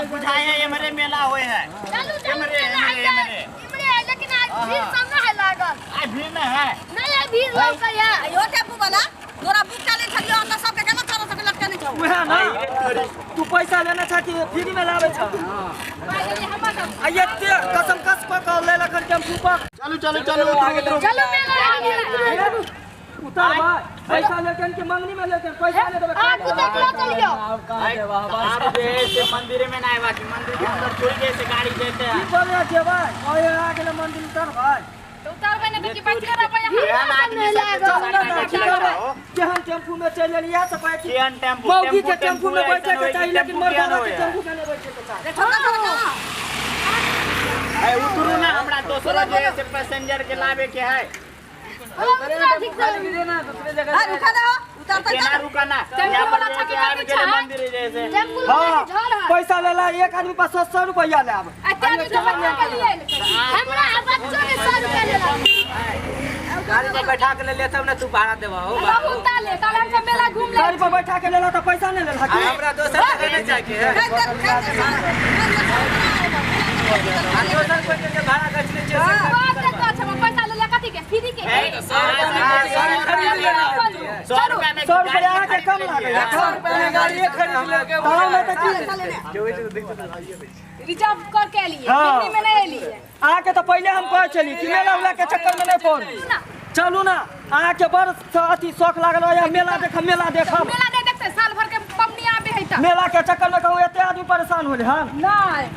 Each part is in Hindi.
बुझाए ये मेरे मेला हुए है लेकिन आज भीड़ सामने है लागल। आज भीड़ में है नहीं है भीड़ लोग का है। यो टेम्पू वाला तोरा बुक चले छलियो अंदर सब के केना चारो सब लटके नहीं छौ उहे ना तू पैसा लेना चाहती है फ्री में लावे छ आ एते कसम कस पकड़ ले लखन टेम्पू पर चलो चलो चलो आगे चलो मेला उतार भाई पैसा लेके के मंगनी में लेके पैसा ले देबे आप देख लो चलियो। आप जैसे मंदिर में ना आवा कि मंदिर के अंदर कोई जैसे गाड़ी देते हैं की बोले जे भाई ओए आ गेले मंदिर उतार भाई तो उतारबे नहीं कि बच कर के हम टेम्पू में चल लिया सब है कि केन टेम्पू मौगी के टेम्पू में बैठे के चाहिए लेकिन मर्दाना के टेम्पू में नहीं बैठे के चाहिए। है उतरू ना हमरा दूसरा जैसे पैसेंजर के लावे के है रुका दो उतारता केना रुकाना यहां पर जैसे आ गेले मंदिर जैसे हां पैसा लेला एक आदमी पास 100 रुपया ले आब हमरा बच्चों ने 100 रुपया लेला गाड़ी में बैठा के ले लेते ना तू भाड़ा देबा हो बाबू ताले ताले से मेला घूम ले गाड़ी पर बैठा के लेला तो पैसा नहीं लेला कि हमरा दोसर जगह नहीं जाके है दोसर कोई के भाड़ा गछ ले छै पैसा ले कथी के फ्री के 100 रुपया में 100 रुपया के कम लागे 100 रुपया में गाड़ी खरीद लेके ताऊ में तो रिजर्व करके लिए फ्री में नहीं लिए आके तो पहले हम कह चली कि मेला वाला के चक्कर में नहीं पड़ चलू ना आके बड़ अति शौक लागल है मेला देख मेला देखब मेला नहीं देखते साल भर के पबनी आबे है त मेला के चक्कर में कहूं एते आदमी परेशान होले हां नहीं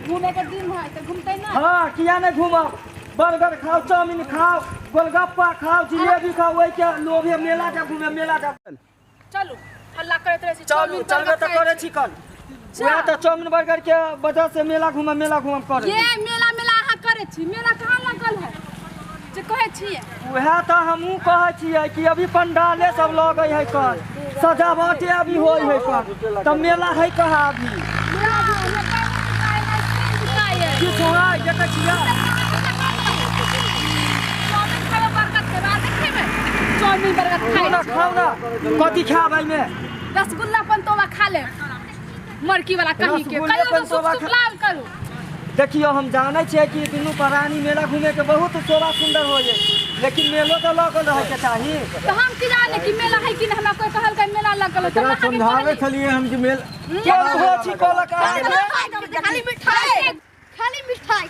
घूमे के दिन है तो घूमते ना हां किया नहीं घूमब बर्गर खाओ चाउमीन खाओ गोलगप्पा खाओ जिलेबी खाओ वही के लोभे मेला जा घूमे मेला जा चलो हल्ला करत रहे चाउमीन चलबे तो करे छी कल वह तो चाउमीन बर्गर के वजह से मेला घूम करे ये मेला मेला अहाँ करे छी मेला कहाँ लगल है जे कहे छिए वह तो हमहू कहे छिए कि अभी पंडाले सब लगे है कल सजावटे अभी होय है कल तो मेला है कहाँ अभी कि छोड़ा देखे छिए चाउमीन बर्गर खाओ ना कथी खाब में रसगुल्ला पंतोवा खा ले मरकी वाला कहीं के कहियो तो लाल करू देखियो हम जाने छे कि दुनू प्राणी मेला घूमे के बहुत शोभा सुंदर हो जाए लेकिन मेलो तो लगल रहे के चाहिए तो हम की जाने कि मेला है कि नहीं हमरा कोई कहल के मेला लगल तो समझावे छलिए हम कि मेला क्या हो छी कोला का खाली मिठाई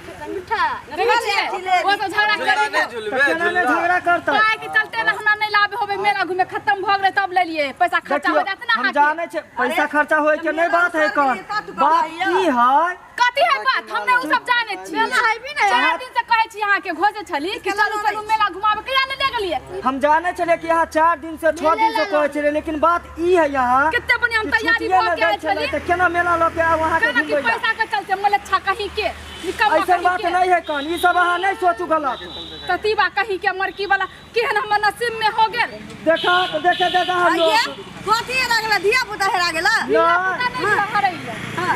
वो तो झगड़ा झगड़ा करता है कि चलते ना हमरा नहीं लाभे होबे मेला घूमे खत्म भ गेले तब ले लिए पैसा खर्चा हो जात ना हम जाने छे पैसा खर्चा होए के नहीं बात है कौन बात की है कथी है बात हमने उ सब जाने छी मेला है भी नहीं 4 दिन से कहे छी यहां के घोषे छली कि चलू चलू मेला घुमावे किया नहीं ले गेलिए हम जाने छले कि यहां 4 दिन से 6 दिन से कहे छले लेकिन बात ई है यहां कितने बनी हम तैयारी भ के छली तो केना मेला ल के वहां के घुमबै पैसा के चलते मले अच्छा कहीं के ऐसा बात नहीं है कौन ई सब अहाँ नहीं सोचू गलत ततीबा कहीं के मरकी वाला केहन हमर नसीब में हो गेल देखा तो देखे दादा हम लोग कथी लागला धिया पुता हेरा गेला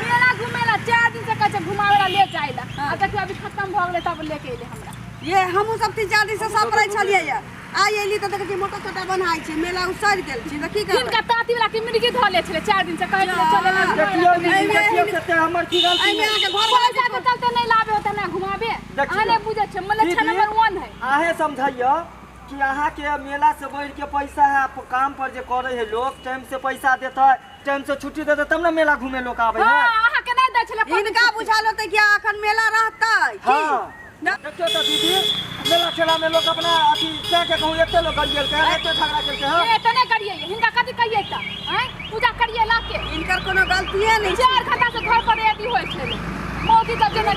मेला घुमेला 4 दिन से कहे घुमावेला ले जाइला आ देखियो अभी खत्म भ गेले तब लेके एले हमरा ये हमहु सब 3-4 दिन से सब रह छलिए या आई एली त देखि मोटा छोटा बनाई छै मेला उसर गेल छी त की कर इनका ताती वाला के मिर्गी धले छले 4 दिन से कहे चले ना देखियो कते हमर की गलती आई मेला के घर वाला जाके चलते नहीं लाभे होता ना घुमावे आने बुझे छ मले 6 नंबर 1 है आहे समझाइयो कि अहाँ के मेला से बढ़ के पैसा है काम पर जे करे है लोग टाइम से पैसा देता है टाइम से छुट्टी देता तब ना मेला घूमे लोग आवे है हां अहाँ के नहीं दै छले इनका बुझाल होते कि अखन मेला रहतै हां देखियो त दीदी मेला ठेला में लोग अपना अथी क्या के कहूं एते लोग गलियल के एते झगड़ा करके हां ए तने करिए हिनका कथि कहिए त हैं पूजा करिए लाके इनकर कोनो गलतीए नहीं 4 घंटा से घर पर रेडी होय छले मोदी तो जेना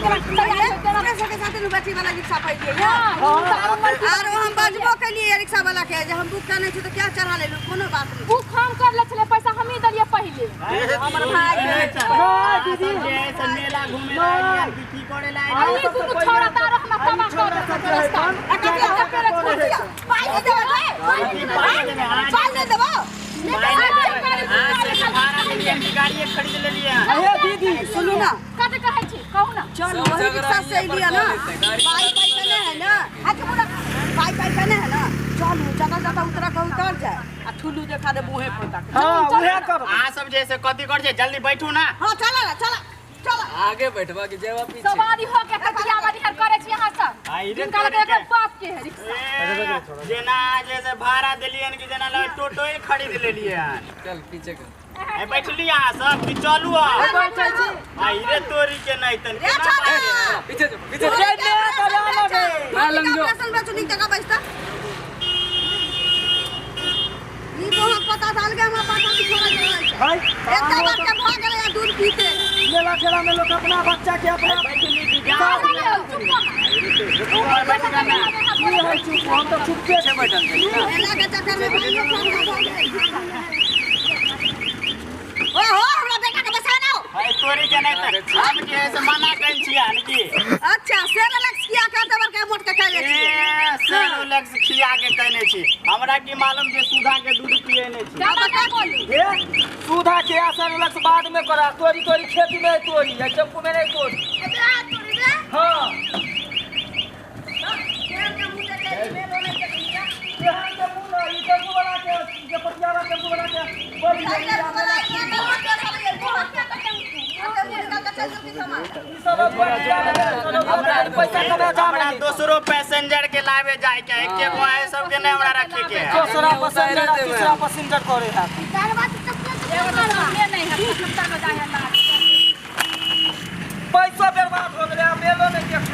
तेरा के साथ बैठी वाला रिक्शा पाई दिए और हम बजबो के लिए रिक्शा वाला के जे हम बुक करने छी तो क्या चढ़ा ले लो कोनो बात नहीं बुक हम कर ले छले पैसा हम ही दलिए पहले हमर भाई दीदी जैसे मेला घूमे ला की करे ला अरे तू छोड़ा तारो हम तबाह कर पाई देबो गाड़ी खरीद ले लिया अरे दीदी सुनू ना कते कहै छी कहू ना चल वही रिक्शा से लिया ना पाई पैसा नहीं है ना हाथ मुड़ा पाई पैसा नहीं है ना चल ज्यादा ज्यादा उतर जाए आ ठुल्लू देखा दे मुंहे पोता हाँ उहे करो अहाँ सब जैसे कथी कर जल्दी बैठू ना हां चला ना चला चला आगे बैठवा के जेवा पीछे सवारी हो के कटिया वाली हर करे छी यहां से आई रे जिनका लगे एकर बाप के है रिक्शा जेना जैसे भाड़ा दिलियन कि जेना लगे टोटो ही खरीद लेलिए चल पीछे कर बैठली यहाँ सब कि चलू बैठल छी आई रे तोरी के नहीं तन रे चला पीछे पीछे मैं लंगो असल में चुनी जगह बैठता ई तो हम पता डाल के हम पता नहीं छोड़ा भाई एक बार के भाग गए या दूध पीते मेला ठेला में लोग अपना बच्चा के अपना हम तो चुपके से बैठल मेला के चक्कर में भाइयों ओ हो हमरा बेटा के बसाना आई तोरी के नहीं तन हम के ऐसे मना कन छी आन की अच्छा सेरेलेक्स किया करते बर के मोट के खा ले छी सेरोलेक्स खिया के कहने छी हमरा की मालूम जे सुधा के दूध पिए नहीं छी ज्यादा क्या बोली ये सुधा के असर लक्ष्य बाद में करा तोरी तोरी खेती में तोरी है चप्पू में नहीं तोरी एबे आ तोरी रे हाँ केर के मुंह देखे में बोले के दुनिया यहाँ के मुना ये चप्पू बना के ये पटियाला चप्पू बना के बड़ी खाई ले बोला ये तो के चले गए बहुत के पैसा कमा हमरा दूसरो पैसेंजर के लावे जाए के है के कोई सब के नहीं हमरा रखे के है दूसरा पैसेंजर तीसरा पैसेंजर करे है ये नहीं है 70 का जाए ना पैसा बर्बाद हो गया मेलो में देख